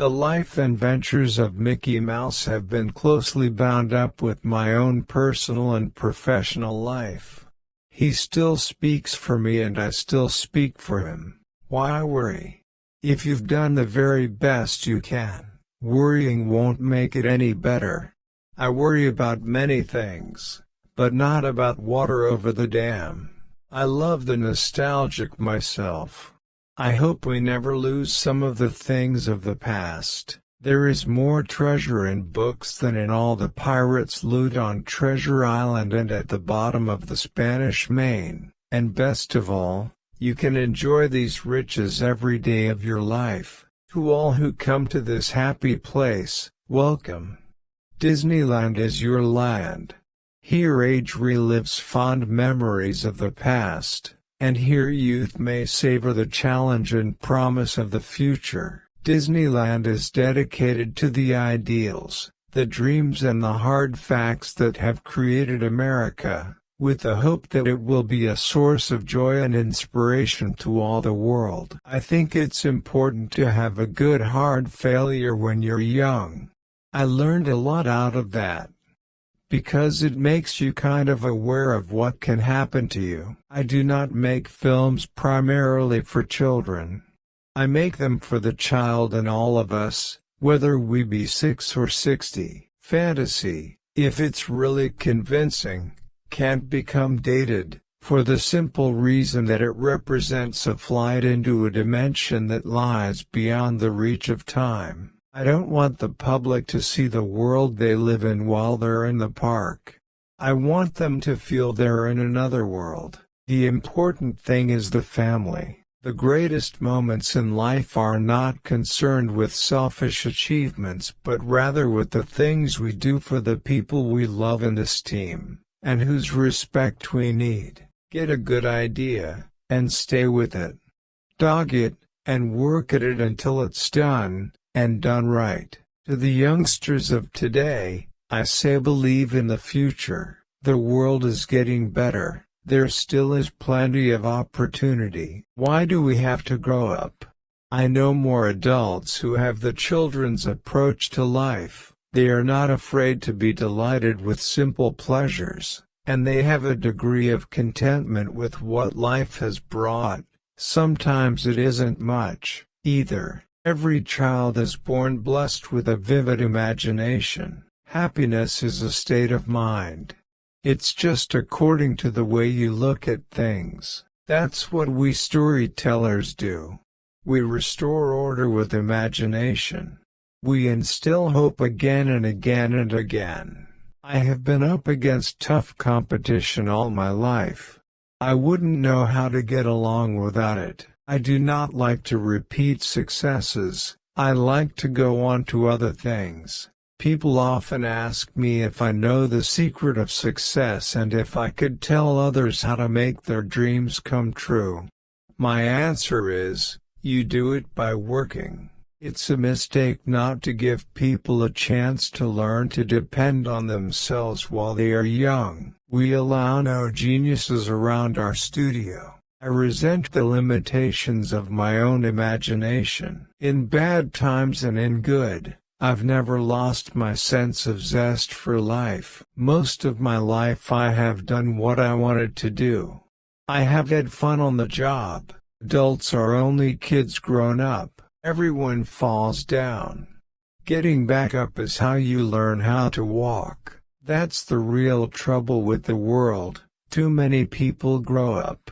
The life and ventures of Mickey Mouse have been closely bound up with my own personal and professional life. He still speaks for me and I still speak for him. Why worry? If you've done the very best you can, worrying won't make it any better. I worry about many things, but not about water over the dam. I love the nostalgic myself. I hope we never lose some of the things of the past. There is more treasure in books than in all the pirates' loot on Treasure Island and at the bottom of the Spanish Main, and best of all, you can enjoy these riches every day of your life. To all who come to this happy place, welcome. Disneyland is your land. Here age relives fond memories of the past, and here youth may savor the challenge and promise of the future. Disneyland is dedicated to the ideals, the dreams and the hard facts that have created America, with the hope that it will be a source of joy and inspiration to all the world. I think it's important to have a good hard failure when you're young. I learned a lot out of that, because it makes you kind of aware of what can happen to you. I do not make films primarily for children. I make them for the child in all of us, whether we be 6 or 60. Fantasy, if it's really convincing, can't become dated, for the simple reason that it represents a flight into a dimension that lies beyond the reach of time. I don't want the public to see the world they live in while they're in the park. I want them to feel they're in another world. The important thing is the family. The greatest moments in life are not concerned with selfish achievements but rather with the things we do for the people we love and esteem, and whose respect we need. Get a good idea, and stay with it. Dog it, and work at it until it's done, and done right. To the youngsters of today, I say believe in the future. The world is getting better. There still is plenty of opportunity. Why do we have to grow up? I know more adults who have the children's approach to life. They are not afraid to be delighted with simple pleasures, and they have a degree of contentment with what life has brought. Sometimes it isn't much, either. Every child is born blessed with a vivid imagination. Happiness is a state of mind. It's just according to the way you look at things. That's what we storytellers do. We restore order with imagination. We instill hope again and again and again. I have been up against tough competition all my life. I wouldn't know how to get along without it. I do not like to repeat successes. I like to go on to other things. People often ask me if I know the secret of success and if I could tell others how to make their dreams come true. My answer is, you do it by working. It's a mistake not to give people a chance to learn to depend on themselves while they are young. We allow no geniuses around our studio. I resent the limitations of my own imagination. In bad times and in good, I've never lost my sense of zest for life. Most of my life I have done what I wanted to do. I have had fun on the job. Adults are only kids grown up. Everyone falls down. Getting back up is how you learn how to walk. That's the real trouble with the world. Too many people grow up.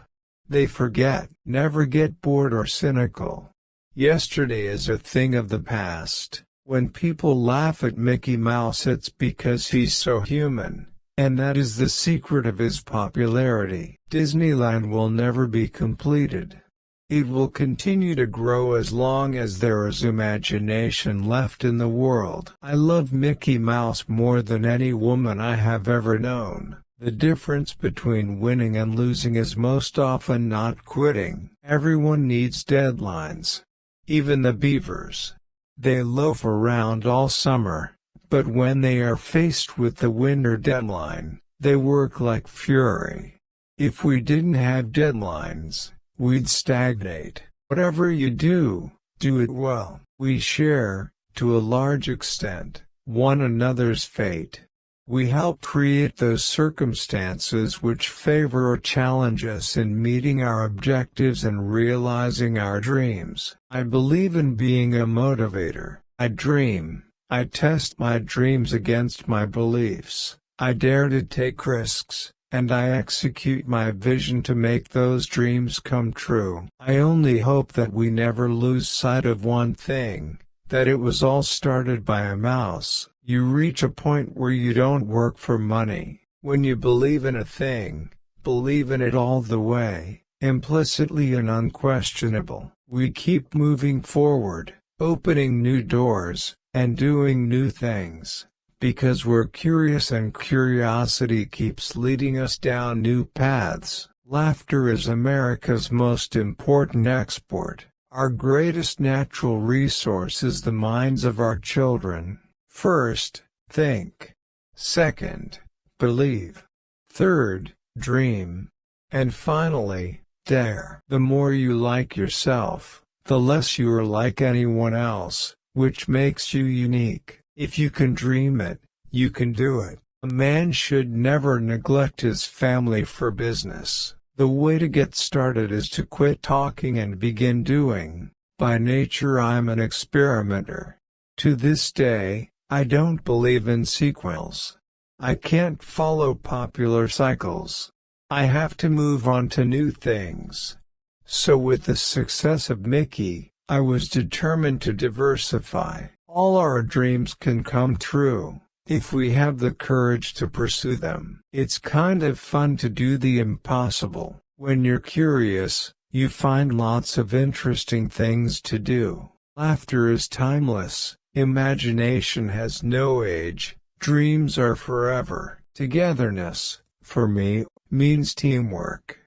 They forget. Never get bored or cynical. Yesterday is a thing of the past. When people laugh at Mickey Mouse, it's because he's so human, and that is the secret of his popularity. Disneyland will never be completed. It will continue to grow as long as there is imagination left in the world. I love Mickey Mouse more than any woman I have ever known. The difference between winning and losing is most often not quitting. Everyone needs deadlines. Even the beavers. They loaf around all summer, but when they are faced with the winter deadline, they work like fury. If we didn't have deadlines, we'd stagnate. Whatever you do, do it well. We share, to a large extent, one another's fate. We help create those circumstances which favor or challenge us in meeting our objectives and realizing our dreams. I believe in being a motivator. I dream. I test my dreams against my beliefs. I dare to take risks, and I execute my vision to make those dreams come true. I only hope that we never lose sight of one thing, that it was all started by a mouse. You reach a point where you don't work for money. When you believe in a thing, believe in it all the way, implicitly and unquestionable. We keep moving forward, opening new doors, and doing new things, because we're curious and curiosity keeps leading us down new paths. Laughter is America's most important export. Our greatest natural resource is the minds of our children. First, think. Second, believe. Third, dream. And finally, dare. The more you like yourself, the less you are like anyone else, which makes you unique. If you can dream it, you can do it. A man should never neglect his family for business. The way to get started is to quit talking and begin doing. By nature I'm an experimenter. To this day, I don't believe in sequels. I can't follow popular cycles. I have to move on to new things. So with the success of Mickey, I was determined to diversify. All our dreams can come true, if we have the courage to pursue them. It's kind of fun to do the impossible. When you're curious, you find lots of interesting things to do. Laughter is timeless. Imagination has no age, dreams are forever. Togetherness, for me, means teamwork.